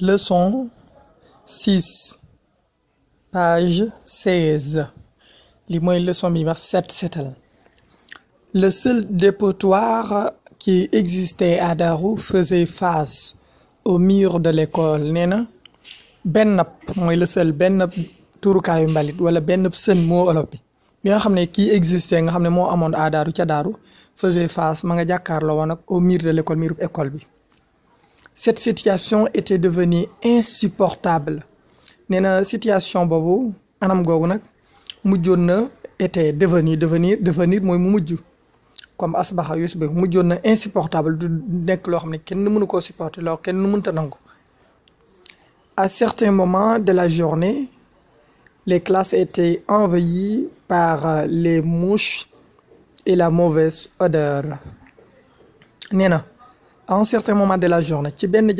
Leçon 6 page 16 li mooy leçon bi wax set setal. Le seul dépotoir qui existait à Darou faisait face au mur de l'école. nee na benn mooy le seul benn turukaayu mbalit wala benn sën moo olof bi nga xam ne kii existait nga xam ne moo amoon à Darou ca Darou faisait face ma nga jàkkaarloo woon ak au mur de l'école mur école bi. Cette situation était devenue insupportable. nee na situation boobu anam googu nag mujjoon na était devenir mooy mu mujj comme asbaxa yusbih mujjoon na insupportable du nekk loo xam ne kenn mënu koo supporter loo kenn mënta nangu. À certains moments de la journée, les classes étaient envahies par les mouches et la mauvaise odeur. nee na à un certain moment de la journée ci yenn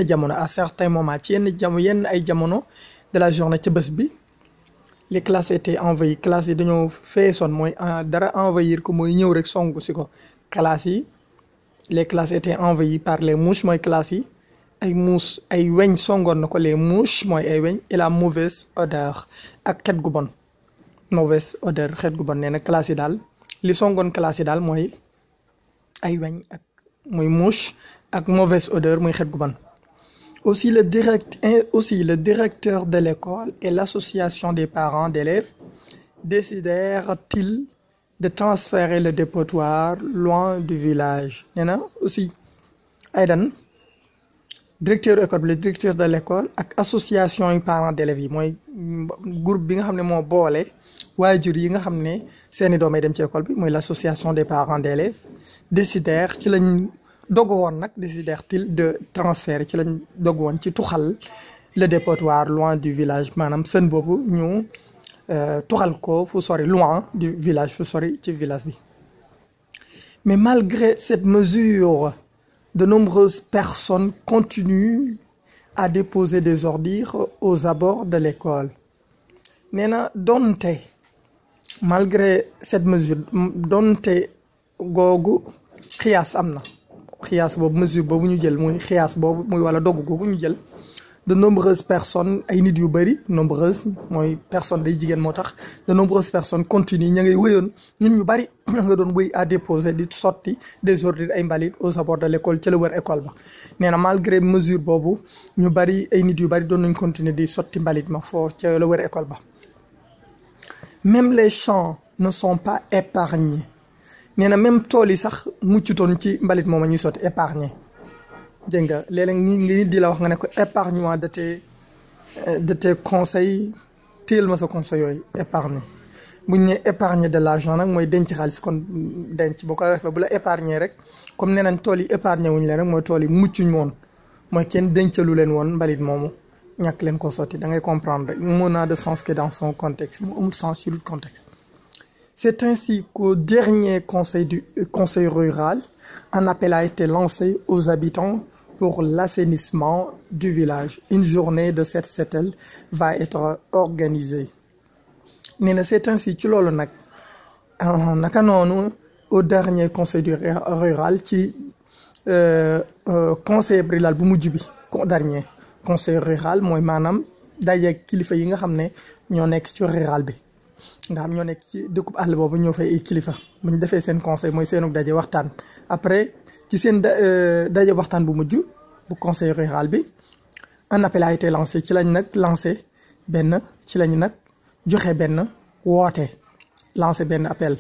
jamono à certains moments ci yenn ay jamono de la journée ci bés bi les classes étaient envahies classes yi dañoo feesoon mooy dara envahir ko mooy ñëw rek songu si ko classes yi les classes étaient envahies par les mouches mooy classes yi ay mouches ay weñ songoon na ko les mouches mooy ay weñ et la mauvaise odeur ak xet gu bon mauvaise odeur xet gu bon nee na classes yi daal li songoon classes yi daal mooy ay weñ ak muy mouche ak mauvaise odeur muy xet gu bon. Aussi le directeur de l'école et l'association des parents d'élèves décidèrent-ils de transférer le dépotoir loin du village. nee na aussi aydan directeur école bi le directeur de l'école ak association yu parents d'élèves yi mooy groupe bi nga xam ne moo boole waajur yi nga xam ne seeni doom ay dem ci école bi mooy l'association des parents d'élèves décidèrent ci lañ dogu woon nag décidèrent-ils de transférer ci lañ dogu woon ci tuxal le dépotoir loin du village maanaam sën boobu ñu tuxal ko fu sori loin du village fu sori ci village bi. Mais malgré cette mesure, de nombreuses personnes continuent à déposer des ordures aux abords de l'école. nee na donte malgré cette mesure donte googu xiyaas am na xiyaas boobu mesure boobu ñu jël muy xiyaas boobu muy wala dogu googu ñu jël de nombreuses personnes ay nit yu bëri nombreuses mooy personne day jigéen moo tax de nombreuses personnes continuent ña ngay wéyoon ñun ñu bëri ña nga doon wéy à déposer di sotti des ordures ay mbalit aux abords de l'école ca la wër école ba. nee na malgré mesure boobu ñu bëri ay nit yu bëri doon nañ continuer di sotti mbalit ma foofu ca la wër école ba. Même les champs ne sont pas épargnés. nee na même tool yi sax muccutoon ci mbalit moom ñuy sotti épargné dégg nga léeg-léeg nit di la wax nga ne ko épargne-moi de tes conseils téel ma sa conseil yooyu épargne bu ñu nee épargner de l'argent nag mooy denc xaalis kon denc boo ko defee bu la épargner rek comme nee nañ tool yi épargné wuñ leen rek mooy tool yi muccuñ woon mooy kenn dencalu leen woon mbalit moomu ñàkk leen ko sotti da ngay comprendre rek mot n'a de sens que dans son contexte mu amul sens ci lu contexte. C'est ainsi qu'au dernier conseil rural, un appel a été lancé aux habitants pour l'assainissement du village. Une journée de set setal va être organisée. nee na c'est ainsi ci loolu nag naka noonu au dernier conseil rural ci conseil rural bu mujj bi dernier conseil rural mooy maanaam daje kilifa yi nga xam ne ñoo nekk ci rural bi. nga xam ñoo nekk ci dëkkub àll boobu ñoo fay ay kilifa bu ñu defee seen conseil mooy seenu daje waxtaan après ci seen daje waxtaan bu mujj bu conseil rural bi un appel a été lancé ci lañ nag joxe benn lancé benn appel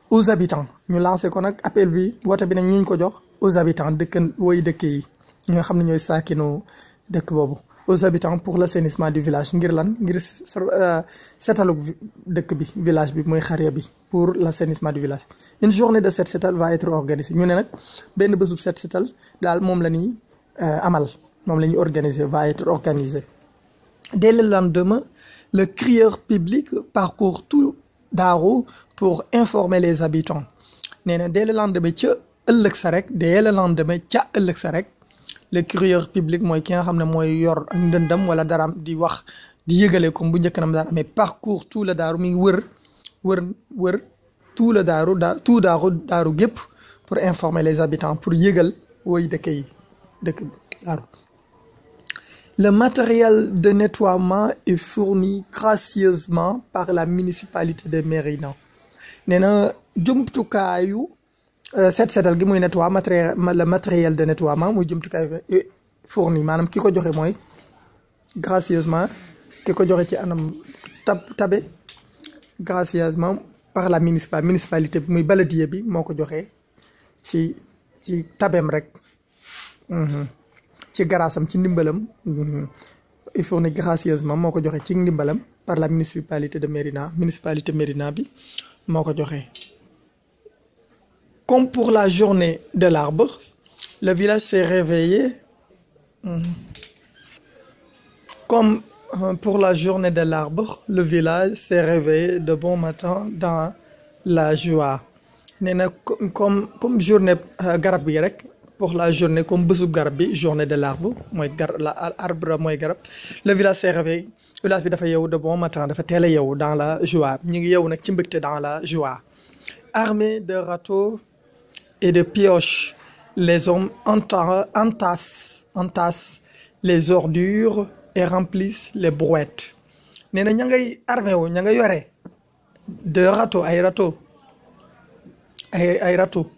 aux habitants ñu lancé ko nag appel bi woote bi nag ñu ko jox aux habitants dëkk yi ñi nga xam ne ñooy saakinu dëkk boobu. Aux habitants pour l'assainissement du village ngir setalug dëkk bi village bi mooy xarya bi pour l'assainissement du village. Une journée de set setal va être organisée ñu ne nag benn bésub set setal daal moom la ñuy amal moom la ñuy organiser va être organisée. Dès le lendemain, le crieur public parcourt tout Darou pour informer les habitants. nee na dès le lendemain ca ëllëg sa rek. Le crieur public mooy ki nga xam ne mooy yor ak ndëndam wala daraam di wax di yëgale comme bu njëkk nam daan amee parcours tout le Darou mi ngi wër tout le Darou Darou gépp pour informer les habitants pour yëgal woy dëkk Darou Le matériel de nettoiement est fourni gracieusement par la municipalité de Mérina. nee na jumtukaayu set setal gi muy nettoie le matériel de nettoiement muy jumtukaayu fourni maanaam ki ko joxe mooy gracieusement ki ko joxe ci anam tabe gracieusement par la municipalité bi muy baladier bi moo ko joxe ci tabem rek ci garaasam ci ndimbalam il fournit gracieusement moo ko joxe ci ndimbalam par la municipalité de Mérina municipalité Mérina bi moo ko joxe. Comme pour la journée de l'arbre, le village s'est réveillé. Comme pour la journée de l'arbre, le village s'est réveillé de bon matin dans la joie. nee na comme journée garab bi rek pour la journée comme bésub garab bi journée de l'arbre mooy arbre mooy garab le village s'est réveillé village bi dafa yeewu de bon matin dafa teel a yeewu dans la joie ñu ngi yeewu nag ci mbégte dans la joie. Armés de râteaux et de pioches, les hommes entassent les ordures et remplissent les brouettes. nee na ña ngay armé wu ña nga yore de râteaux ay râteaux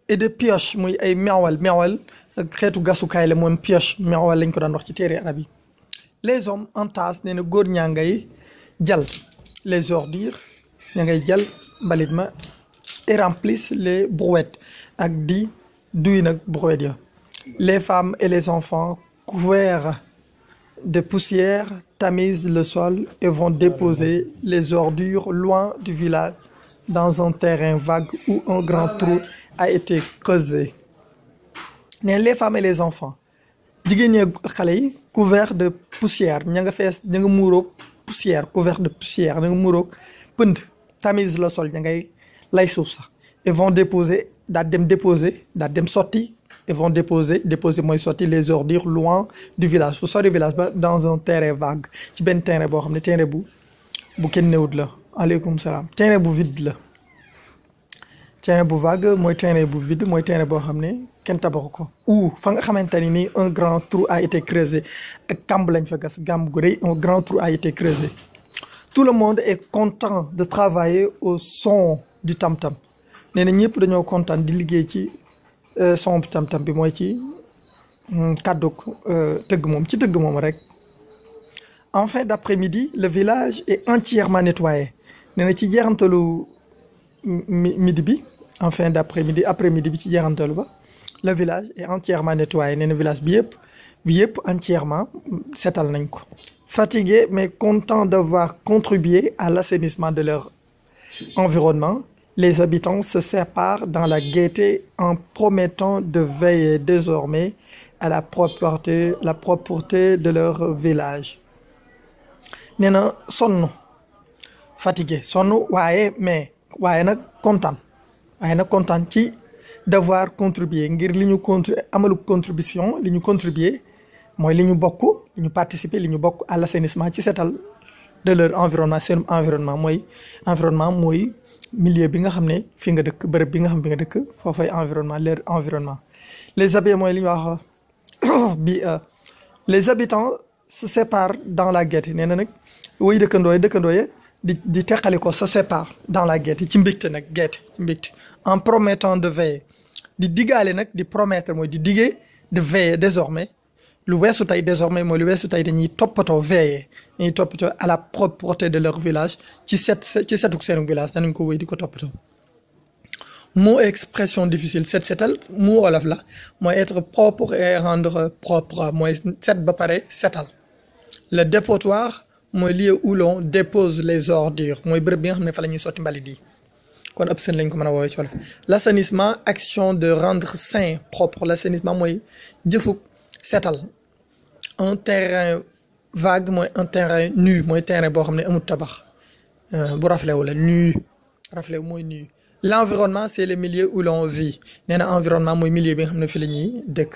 et de pioches muy ay meewal xeetu gasukaay la moom pioche meewal lañ ko daan wax ci téere arab yi. Les hommes entassent nee na góor ñaa ngay jal les ordures ña ngay jal mbalit ma et remplissent les brouettes ak di duy nag brouettes ya. Les femmes et les enfants couverts de poussière tamisent le sol et vont déposer les ordures loin du village dans un terrain vague où un grand trou a été creusé. Nee les femmes et les enfants jigéen ñi xale yi couverts de poussière ña nga fees ña nga muuroog poussière couvert de poussière ña nga muuroog pënd tamise le sol ña ngay lay suuf sax et vont déposer daal dem sotti et vont déposer mooy sotti les ordures loin du village fu sori village ba dans un terrain vague ci benn terrain boo xam ne terrain bu kenn newut la. aleykum salaam terrain bu vide la terrain bu vague mooy terrain bu vide mooy terrain boo xam ne kenn tabaxu ko ou fa nga xamante ni nii un grand trou a été creusé ak kàmb lañ fa gas kàmb gu rëy un grand trou a été creusé. Tout le monde est content de travailler au son du tam-tam nee na ñëpp dañoo kontaan di liggéey ci son bu tam-tam bi mooy ci kàddu tëgg moom rek. En fin d'après-midi le village est entièrement nettoyé nee na ci jeexantalu midi bi en fin d'après-midi après-midi bi ci jeexantalu ba le village est entièrement nettoyé nee na village bi yëpp entièrement setal nañ ko. Fatigués mais contents d'avoir contribué à l'assainissement de leur environnement, les habitants se séparent dans la gaieté en promettant de veiller désormais à la propreté de leur village. nee na sonn fatigué sonn waaye nag kontaan ci devoir contribuer ngir li ñu amalu contribution li ñu contribuer mooy li ñu participer li ñu bokk à l'assainissement ci setal de leur environnement seen environnement mooy milieu bi nga xam ne fi nga dëkk bërëb bi nga xam bi nga dëkk foofay environnement leur environnement. Les habitants mooy li ñu wax les habitants se séparent dans la gaieté nee na nag woy dëkkandoo ya di teqali ko se séparent dans la gaieté ci mbégte nag gaieté ci mbégte en promettant de veiller di digaale nag di promettre mooy di digee de veiller désormais lu weesu tey désormais mooy lu weesu tey dañuy toppatoo veiller dañuy toppatoo à la propreté de leur village ci setuk seen village danañ ko wéy di ko toppatoo. Mot expression difficile setal mu wolof la mooy être propre et rendre propre mooy set ba pare setal. Le dépotoir mooy lieu où l'on dépose les ordures mooy bërëb bi nga xam ne fa la ñuy sotti mbalit yi kon ab seen lañ ko mën a woowee ci wolof. L'assainissement action de rendre sain propre l'assainissement mooy jëfuk setal. Un terrain vague mooy un terrain nu mooy terrain boo xam ne amul tabax bu raflewu la nu raflewu mooy nu. L'environnement c'est le milieu où l'on vit nee na environnement mooy milieu bi nga xam ne fi la ñuy dëkk.